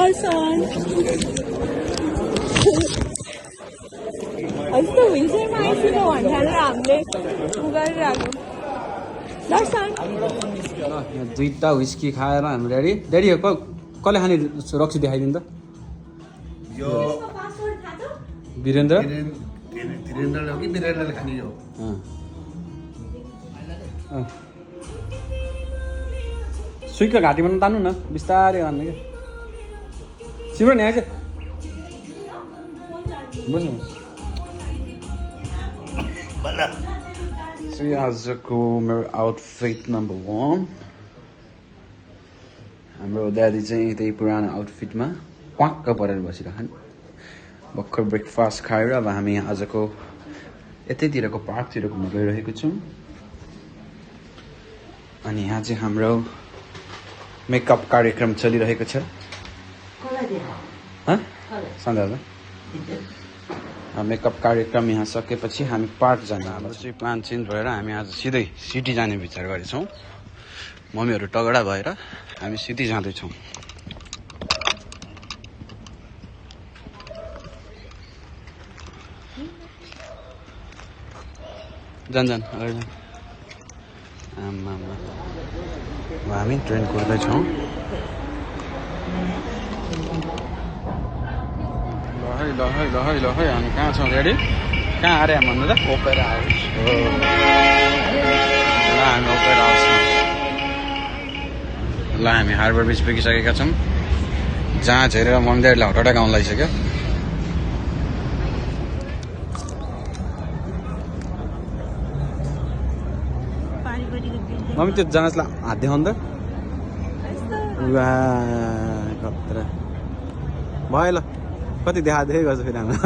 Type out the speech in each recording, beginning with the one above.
दर्शन यस्तो विन्टरमा आइसक्यो भनेर हामीले गरिरहेको दर्शन यहाँ दुईटा व्हिस्की खाएर हामी ड्याडी कसले खाने रक्सी देखाइदिनु त यो वीरेन्द्र धीरेन्द्रले हो कि वीरेन्द्रले खाने हो सुइको घाँटीमा तान्नु न बिस्तारै खानु क्या सिमरन यहाँ चाहिँ बुझ्नु आजको मेरो आउटफिट नम्बर 1 हाम्रो दादी चाहिँ त्यही पुरानो आउटफिटमा क्वाक्क परेर बसिरहन् भर्खर ब्रेकफास्ट खाएर अब हामी आजको यतैतिरको पार्कतिर घुम्न गइरहेको छौँ अनि यहाँ चाहिँ हाम्रो मेकअप कार्यक्रम चलिरहेको छ सन्ध्या मेकअप कार्यक्रम यहाँ सकेपछि हामी पार्क जाने अब चाहिँ प्लान चेन्ज भएर हामी आज सिधै सिटी जाने विचार गरेछौँ मम्मीहरू तगडा भएर हामी सिधै जाँदैछौँ जान अगाडि जान आमा हामी ट्रेन कुर्दैछौँ ल है हामी कहाँ छौँ रेडी कहाँ अरे भन्नु त ओपेरा हाउस हो ल हामी ओपेरा हाउस ल हामी हार्बर ब्रिज पुगिसकेका छौँ जहाँ झेरेर मम्मीलाई हटाउटा गाउँ लागिसक्यो मम्मी त्यो जहाजलाई हात देखाउनु त खतरा भयो ल कति देखादेखि गर्छ फेरि हाम्रो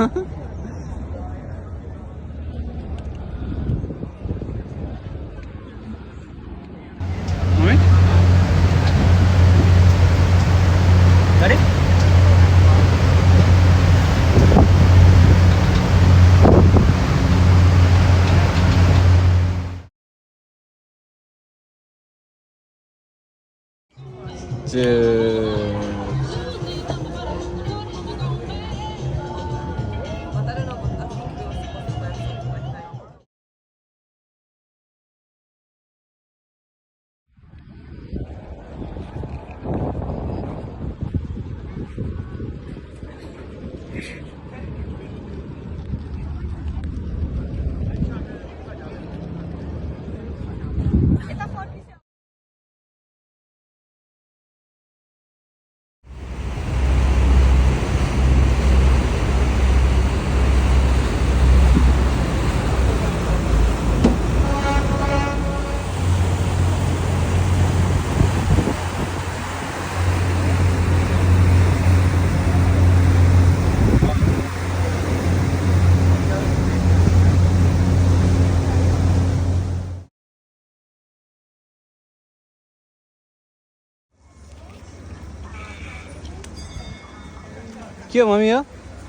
के हो मम्मी हो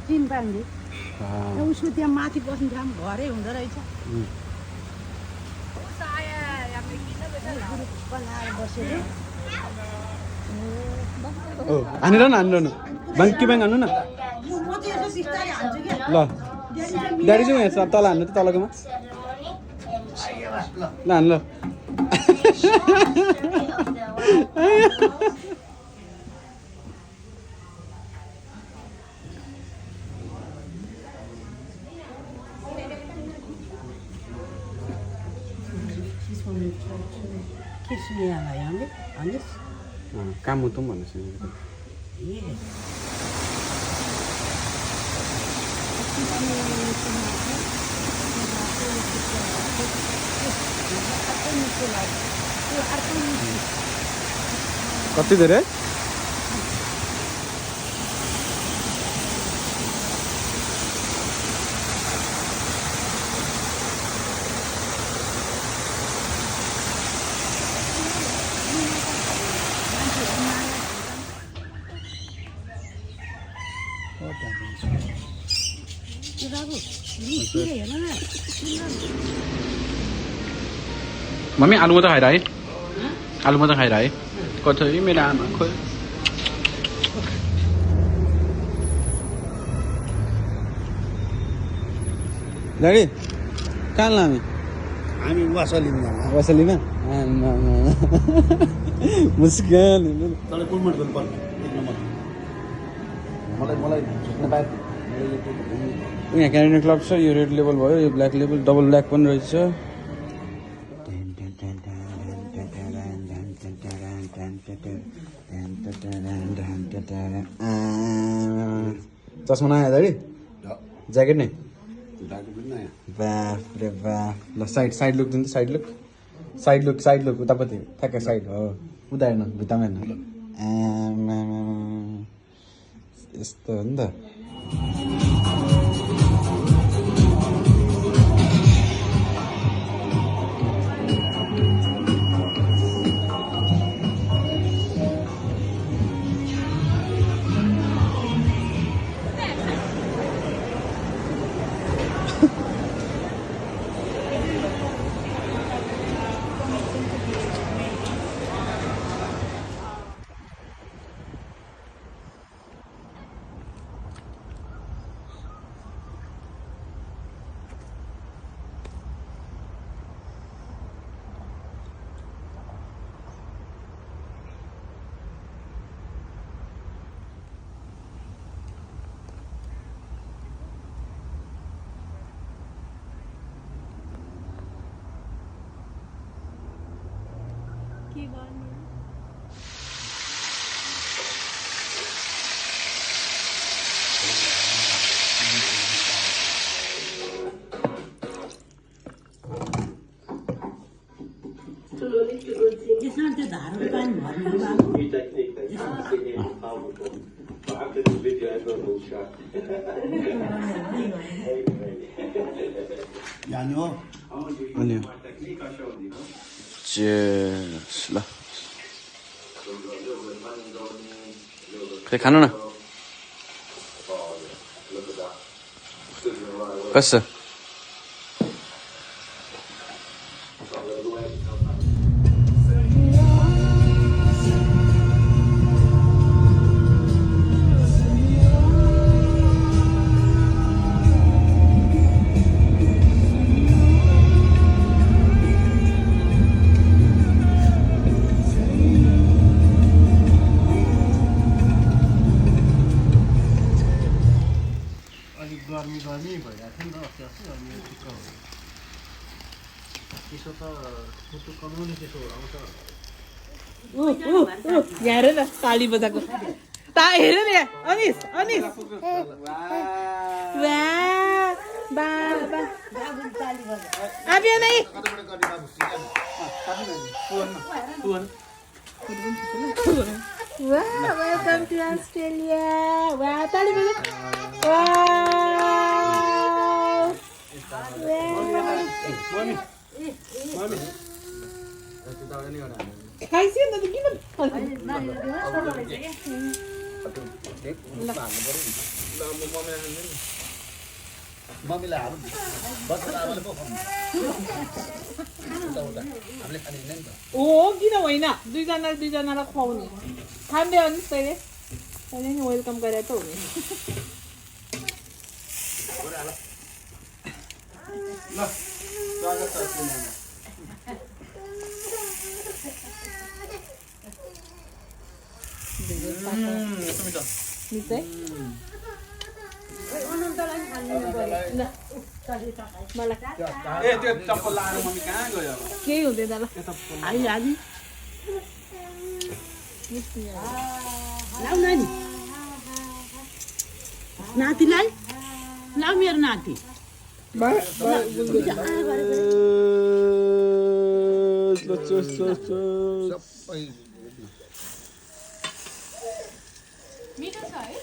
चिम्पाङ्गी उसको त्यहाँ माथि बस्ने ठाउँ घरै हुँदो रहेछ हानेर न ब्याङ्क हान्नु न ल ड्याडी चाहिँ यहाँ तल हान्नु त तलकोमा ल हान्नु ल काम त भन्नु कति धेरै मम्मी आलु मात्रै खाएर है आलु मात्रै खाएर है कति मेरो आमा खोइ गाडी कहाँ लाने हामी वासलिन वसलीमा मुस्कान तर कुलमट गर्नुपर्ने एक नम्बर मलाई झुक्न पाए यहाँ क्यारिना क्लब छ यो रेड लेभल भयो यो ब्ल्याक लेभल डबल ब्ल्याक पनि रहेछ चस्मा नआयो दाडी ज्याकेट नै बाफ रे बाफ ल साइड लुक दिन्छ साइड लुक उतापट्टि ठ्याक्कै साइड हो उता हेर्नु भित्तामा हेर्नु यस्तो हो नि त के गर्ने यसमा त्यो धारो पानी भर्नु बाबु After this video, everyone will shock. जाने हो अनि Cheers. ल खै खानु न कसो गर्मी भइरहेको थियो नि त अस्ति अस्ति अनि ठिक्क हो त्यसो त कुटु कमाउने त्यसो आउँछ यहाँ हेर न ताली बजाएको हेर न यहाँ अनिस आबिया नै वेलकम टु अस्ट्रेलिया ताली बजा खाइसक्यो नि त किन मम्मीलाई हाल्नु बच्चा आमाले पो खानु हामीले खाने नि त हो किन होइन दुईजनालाई खुवाउने खाँदै आउनुहोस् पहिले नि वेलकम गरेर त हुने ल स्वागत छ अस्ट्रेलियामा निकै ए त्यो चप्पल लाएर मम्मी कहाँ गयो केही हुँदैन ल आइहाल्यो लाउ नानी नातिलाई लाउ मेरो नाति सबै मिठो छ है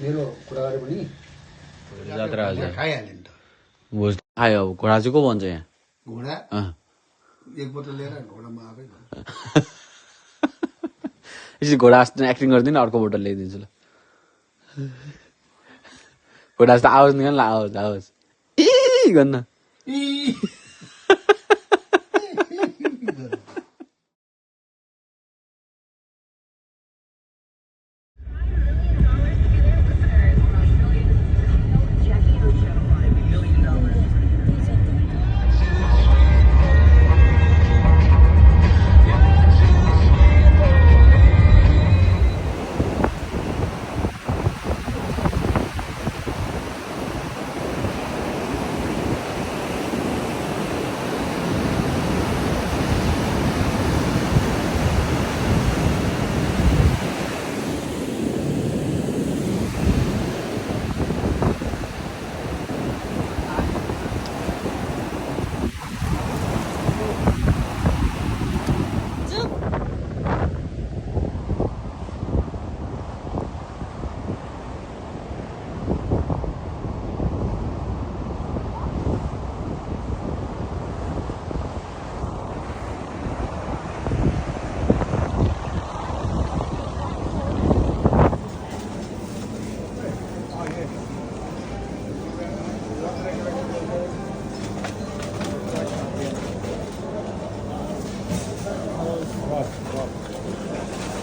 मेरो कुरा गरे पनि जात्रा आज खाइहाल्यो नि त भोज खायो अब घोडा चाहिँ को भन्छ यहाँ घोडा अँ एक बोतल लिएर घोडामा आफै यसरी घोडा जस्तो एक्टिङ गरिदिनु अर्को बोतल ल्याइदिन्छु ल घोडा जस्तो आवाज निकाल्नु आवाज ए गर्नु I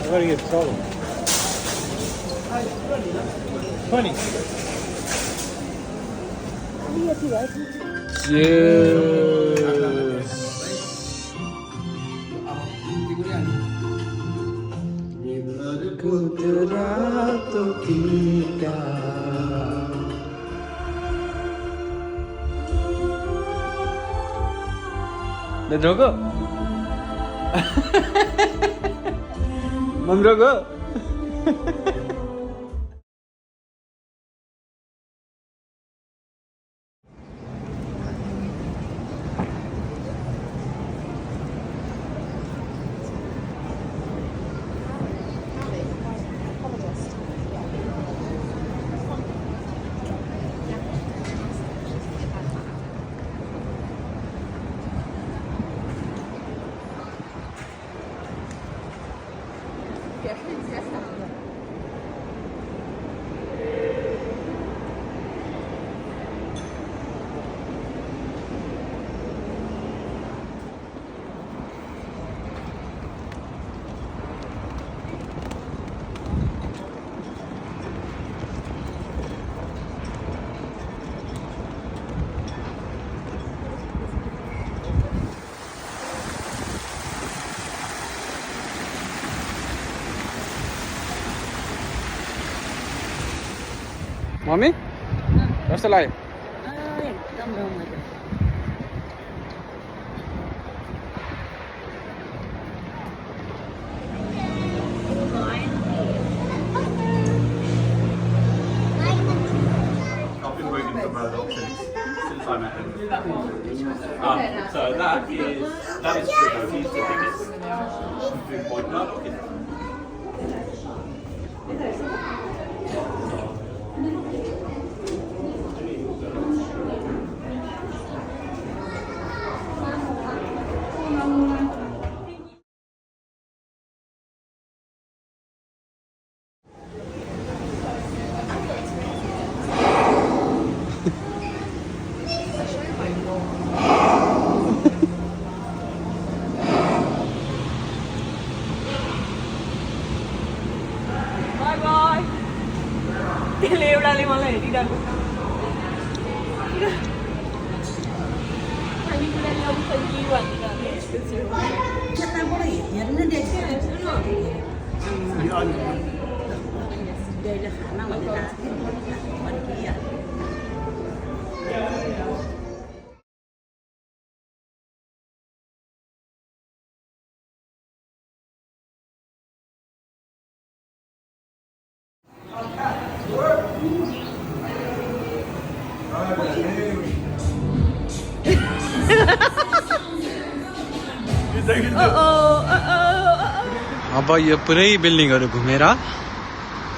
gotta get solo. 20. 내 저거 뭔 저거 mummy कस्तो लाग्यो एकदम रमाइलो I've been waiting for Murdoch since I met him. So that is true. He's the biggest food point. Murdoch is. त्यसले एउटाले मलाई हेरिरहेको खानेकुरा ल्याउँछ कि भनेर यताबाट हेर्न देख्छ जहिले खाना भनेर अब यो पुरै बिल्डिङहरू घुमेर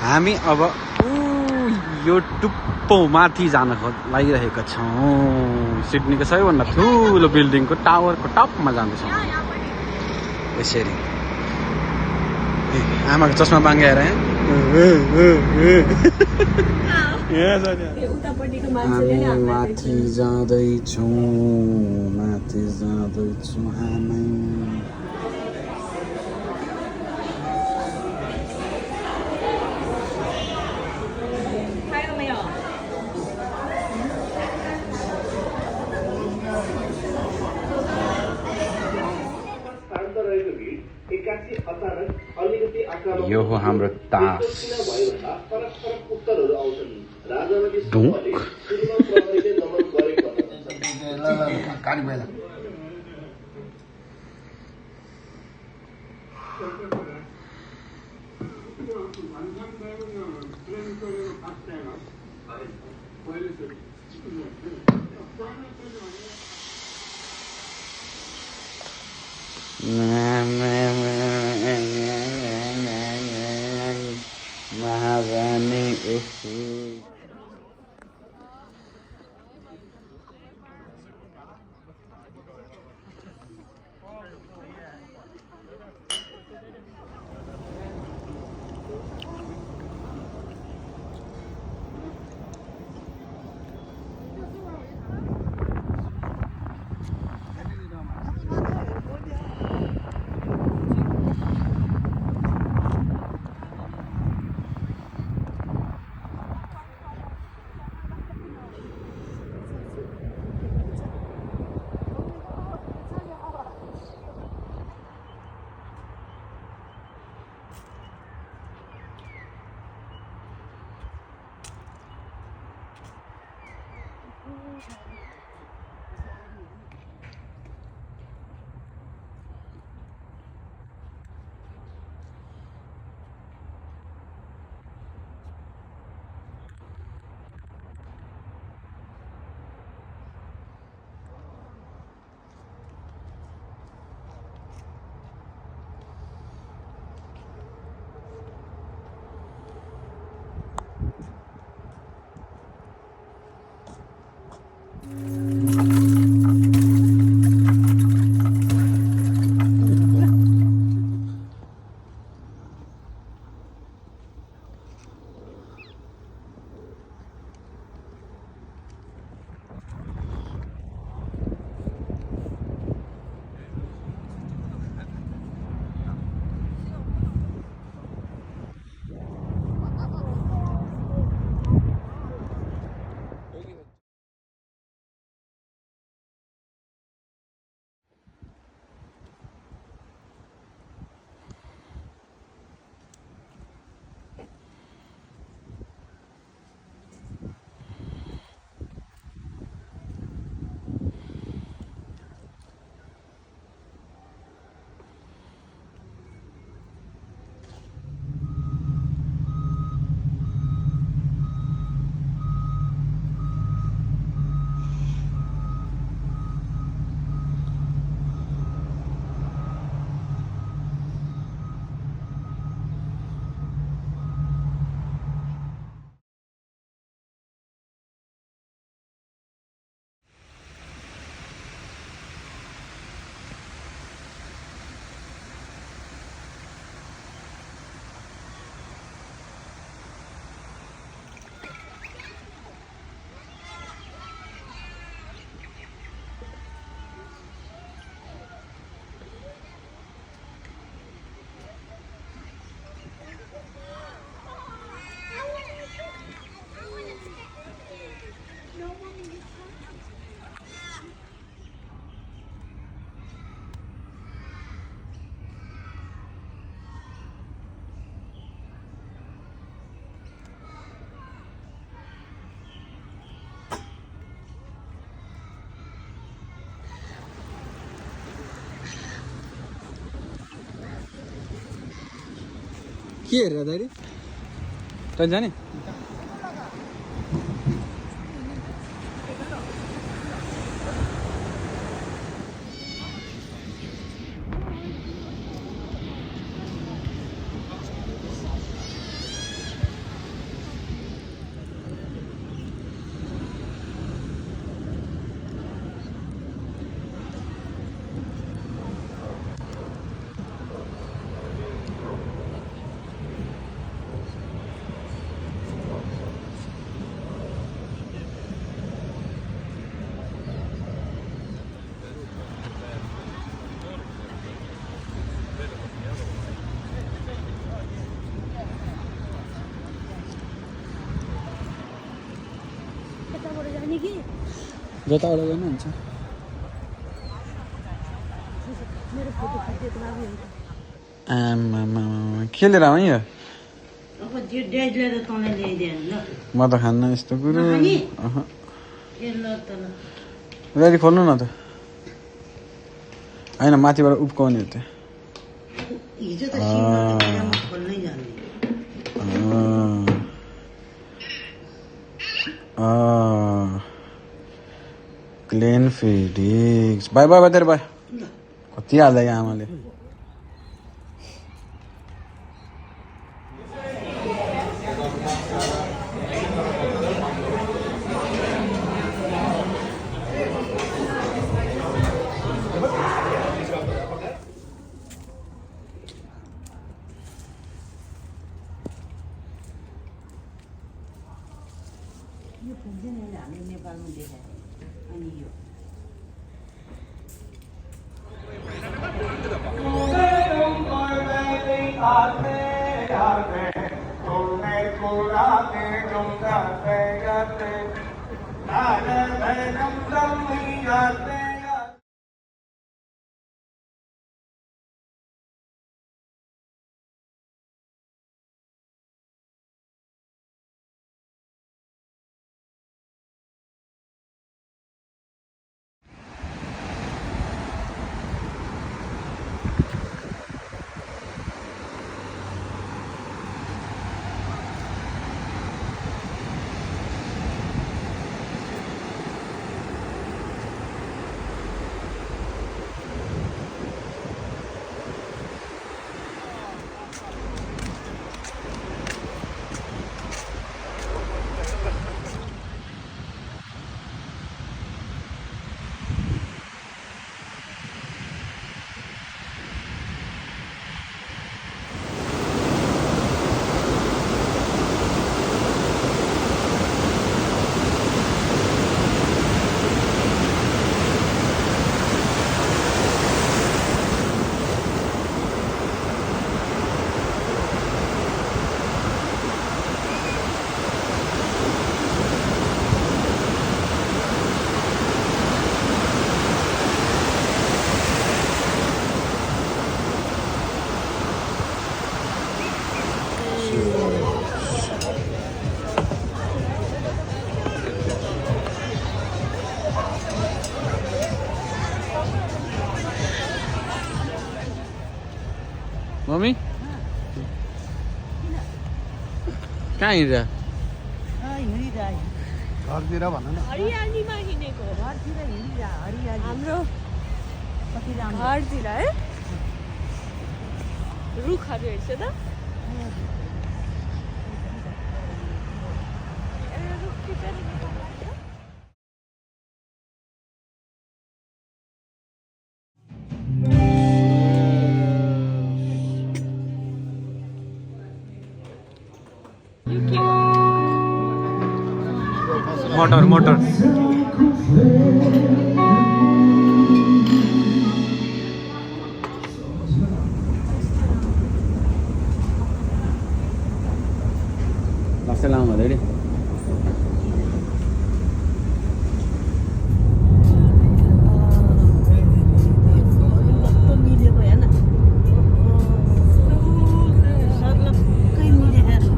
हामी अब यो टुप्पो माथि जान लागिरहेका छौँ। सिडनीको सबैभन्दा ठुलो बिल्डिङको टावरको टपमा जाँदैछौँ यसरी। आमाको चस्मा बाङ्गाएर यहाँ छ नि उतापट्टिको मान्छेले नि हामी हामीलाई माथि जाँदैछौँ हामी शान्त रहेको भिड एक्कासी अचानक अलिकति आक्रामक यो हो हाम्रो तास भयो भन्दा फरक फरक उत्तरहरू आउँछन् राजावादी ढुङ्क। समूहले सुरुमा प्रहरीले दमन गरेको भन्छ गाडी गएला महारानी के हेरेर दाइरे तँ जाने जताबाट गएन हुन्छ मेरो फोटो खिचेको लागि हुन्छ आमामा के लिएर आउँ यो अब जे डेज लिएर तँलाई ल्याइदिए ल म त खान्न यस्तो कुरो नखाने? अह ए ल त ल गाडी खोल्नु न त होइन माथिबाट उब्काउने हो त्यो हिजो त सिंहमा खोल्नै जाने ग्लेन फिडिक्स बाई बाई बाई तेरो बाई कति हाल्दा यहाँ आमाले यो फुल चाहिँ मैले हामी नेपालमा देखाएको अनि यो मम्मी कहाँ हिँड्छ हिँडिरह्यो घरतिर भन न हरियालीमा हिँडेको घरतिर हिँडिरह हरियाली हाम्रो कति राम्रो घरतिर है रुखहरू हेर्छ त मोटर मोटर लाग्छ लाउँ धेरै कस्तो मिलेको हेर्न सर्लक्कै मिलेको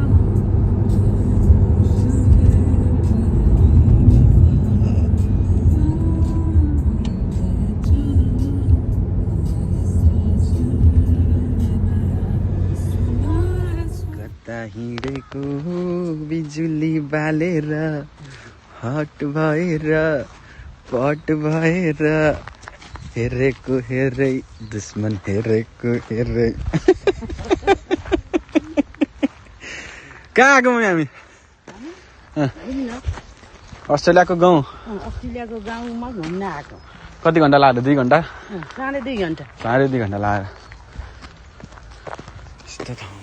हिँडेको बिजुली बालेर हट भएर पट भएर हेरेको हेरै दुश्मन हेरेको हेरै कहाँ आएको हामी अस्ट्रेलियाको गाउँ अस्ट्रेलियाको गाउँमा घुम्न आएको कति घन्टा लाग्यो 2 घन्टा 2.5 घन्टा 2.5 घन्टा लाग्यो यस्तो ठाउँ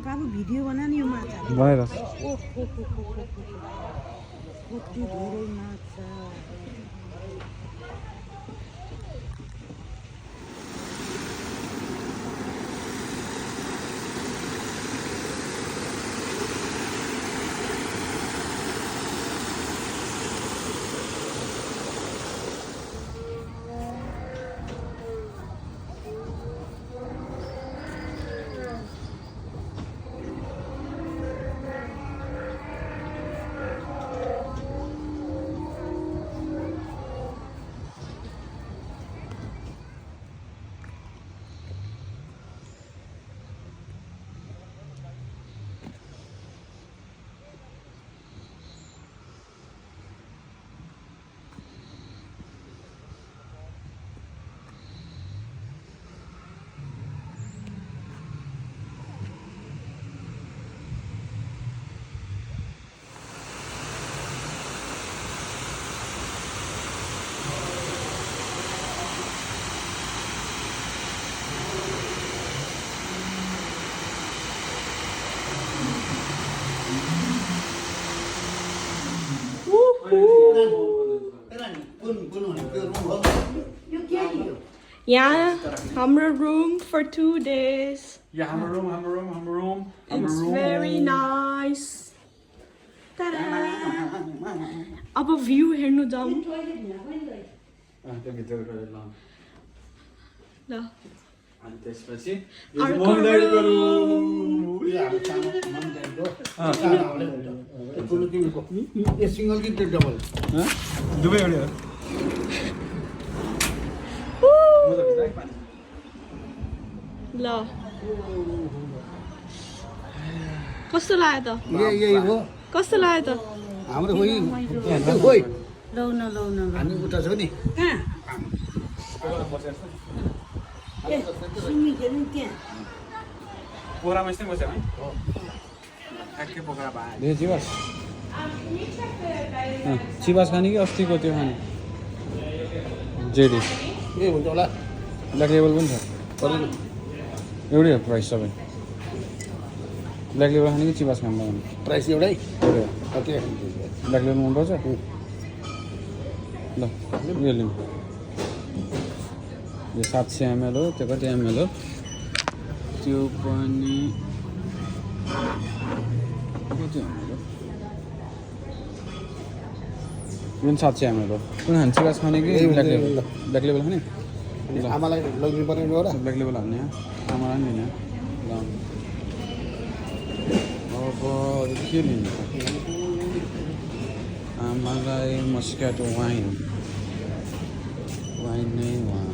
बाबु भिडियो बना नि यो माछा बनाइरहेको कति धेरै माछा Yeah, our room for 2 days. Yeah, हाम्रो room. It's very nice. Ta-da! अब view हेर्नु जाऊ ल अनि त्यसपछि अर्को room. सिंगल कि डबल दुवै एउटा ल कस्तो लाग्यो त यही हो कस्तो लाग्यो त हाम्रो खोइ लौ न हामी उता छ नि कहाँ ए स्विमिङ खेल्नु त्यहाँ पोखरामा यस्तै बस्यो है ठ्याक्कै पोखरा भयो दे चिवास चिवास खाने कि अस्तिको त्यो खाने जेडी ए हुन्छ होला ब्ल्याक लेबल पनि छ पर्दैन एउटै हो प्राइस सबै ब्ल्याक लेबल खाने कि चिवास खाने लगाउने प्राइस एउटै एउटै हो कति ब्ल्याक लेबल मनपर्छ ल यो लिउँ यो 700 ml हो त्यो कति ml हो त्यो पनि कति ml हो यो पनि 700 ml हो कुन खाने चिवास खाने कि ब्ल्याक लेबल ब्ल्याक लेबल खाने आमालाई लग्नु पर्ने एउटा ब्ल्याक लेबल हाल्ने आमालाई पनि लिने ल अब अरू के लिने आमालाई मस्क्याटो वाइन वाइन नै वाइन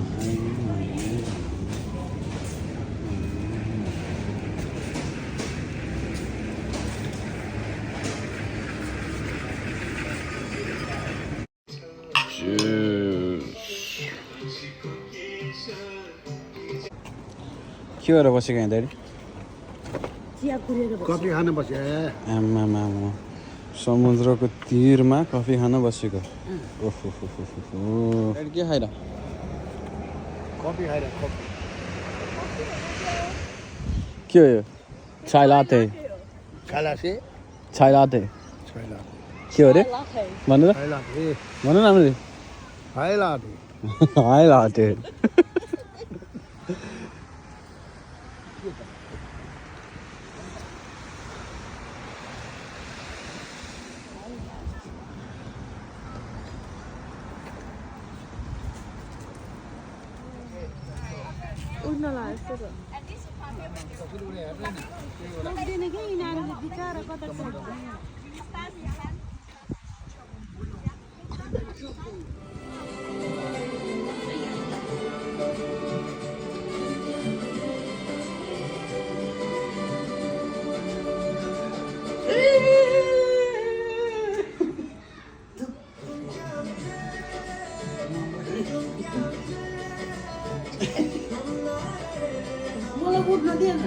के गरेर बसेको यहाँ दाइ चिया कुरेर कफी खान बस्यो आमामा समुद्रको तिरमा कफी खान बसेको ओहो के खाएर कफी खाएर के हो यो चाय लाटे खालासे चाय लाटे छैला के हो अरे भन्नु त छैला ए भन्नु न हामीले छैला हाई लाटे उड्न लाग्यो त सक्दैन कि यिनीहरूले बिचारा कता छ मलाई उठ्न दिएन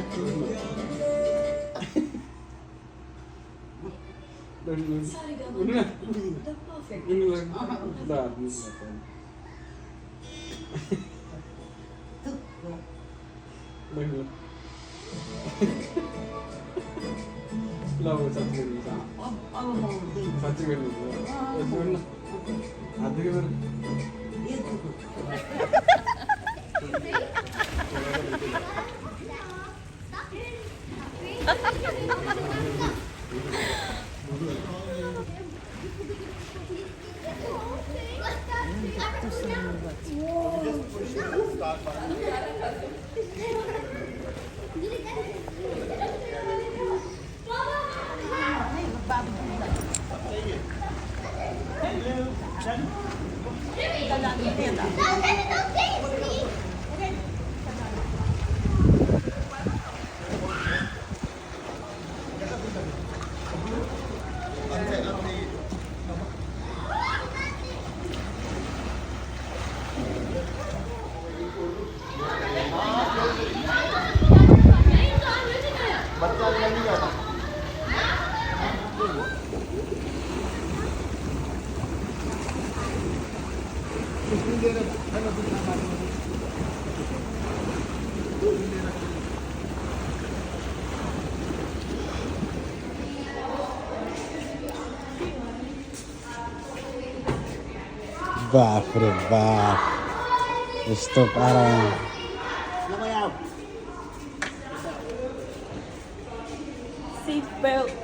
बाफ रे बाफ यस्तो पारा Seat belt.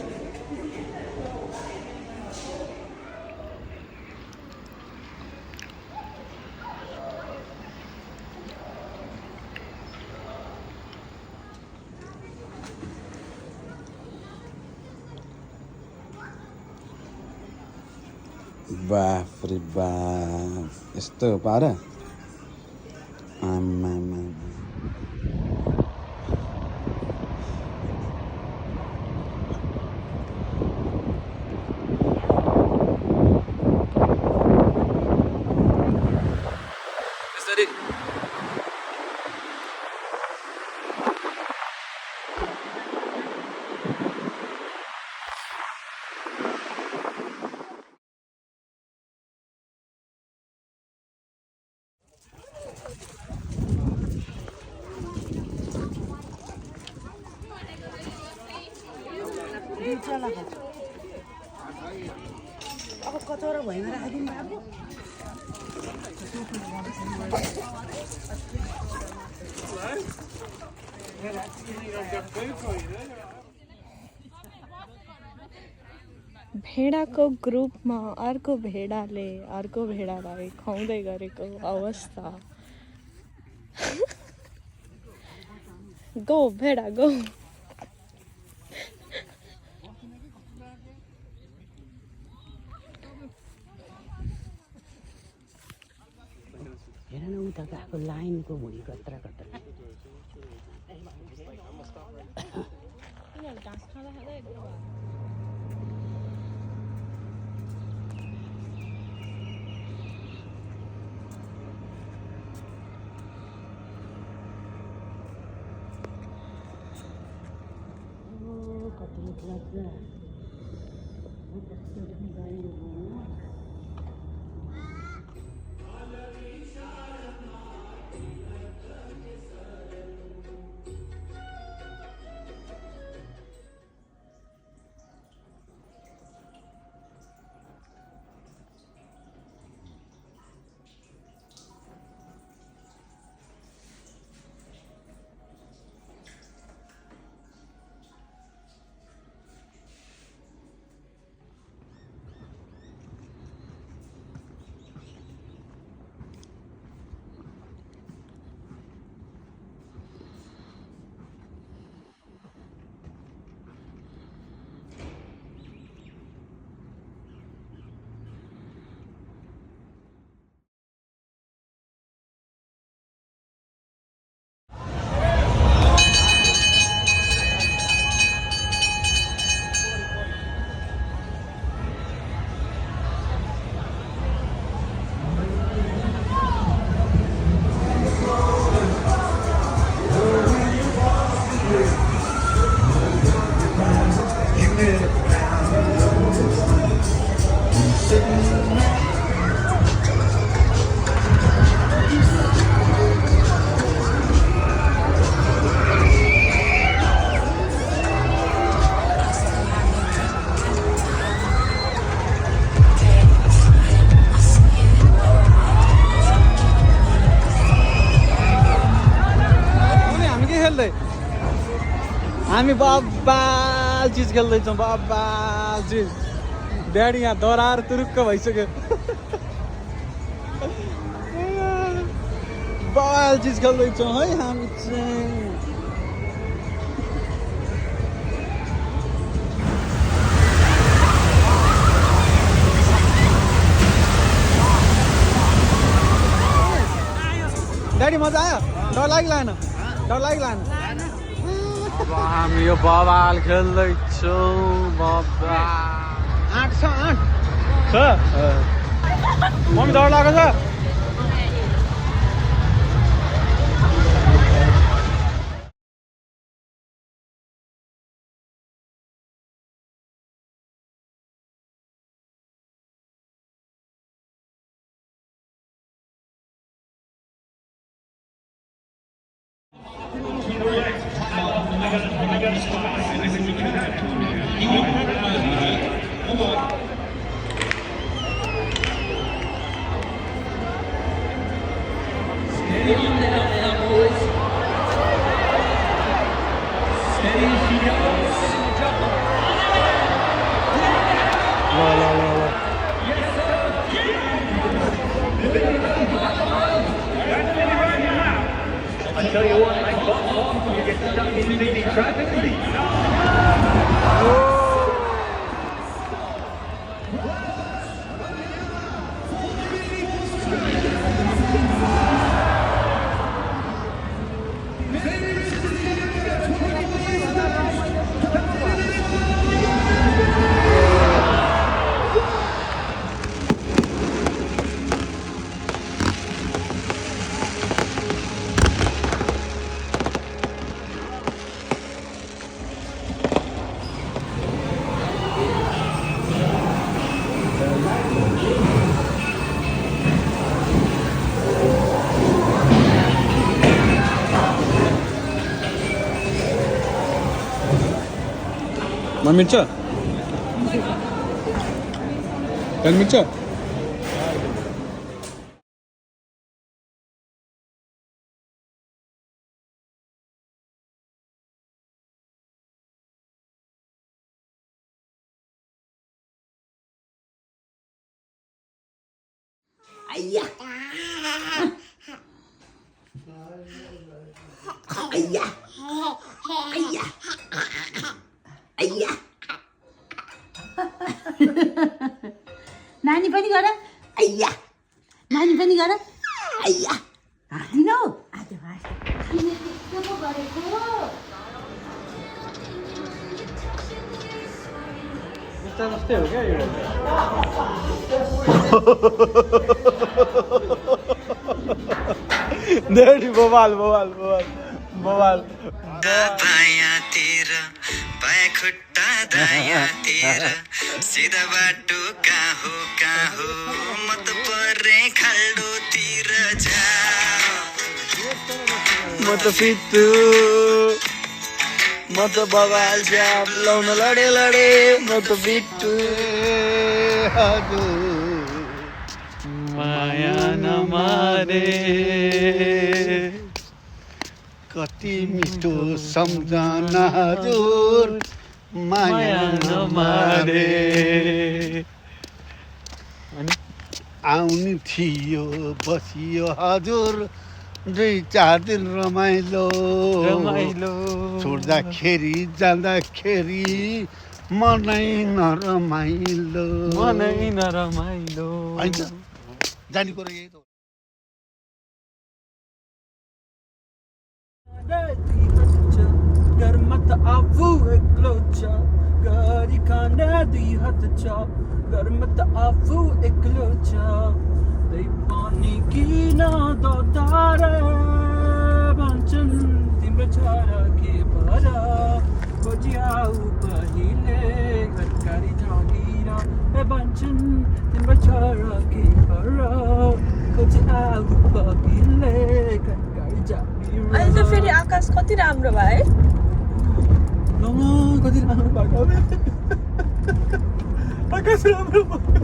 बाफ रे बाफ यस्तो पारा आमामा अब कचौरा भैँमा राखिदिनु बाबु भेडाको ग्रुपमा अर्को भेडाले अर्को भेडालाई खुवाउँदै गरेको अवस्था गो भेडा गो हेर न उता गएको लाइनको भुइँ कत्रा कत्रा कति लाग्छ हामी बब्बाल चिज खेल्दैछौँ बब्बाल चिज ड्याडी यहाँ दरार तुरुक्क भइसक्यो बब्बाल चिज खेल्दैछौँ है हामी चाहिँ ड्याडी मजा आयो डर लागिलान डर लागिलान अब हामी यो बबाल खेल्दैछौँ बबाल 8 छ मम्मी डर लागेको छ I tell you what, like Bob, you get stuck in the traffic. मिर्च मिर्च Ayah. Ayah. Ayah. Ayah. नानी पनि गर आइया नानी पनि गर आइया हाँसिनौ आज जस्तै हो क्या यो देडी बवाल बवाल बवाल बवाल बायाँ तिर बायाँ खुट्टा दायाँ तिर सिधा बाटो कहाँ हो मत परे खाल्डोतिर जा म त पित्तु म त बवाल स्याप लाउन लडे म त पित्तु हजुर माया नमारे कति मिठो सम्झना हजुर माया नमारे आउने थियो बसियो हजुर 2-4 दिन रमाइलो रमाइलो छोड्दाखेरि जाँदाखेरि मनै नरमाइलो होइन जाने कुरो यही त हो। Garmat avu eklocha, gari kana di hatcha, garmat avu eklocha, dai pani kina do tare, banchan timra chara ke bara, bojau pahile garkari jagira, banchan timra chara ke bara, bojau pahile garkari jagira. अहिले त फेरि आकाश कति राम्रो भयो है कति राम्रो भएको आकाश राम्रो भयो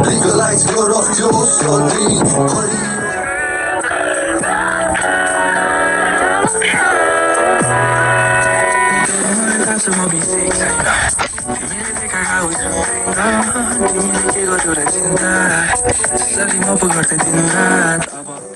Legalize your off your sorry. तिमीले के गर्छौ र चिन्ता जसरी म पो गर्थेँ दिनरात अब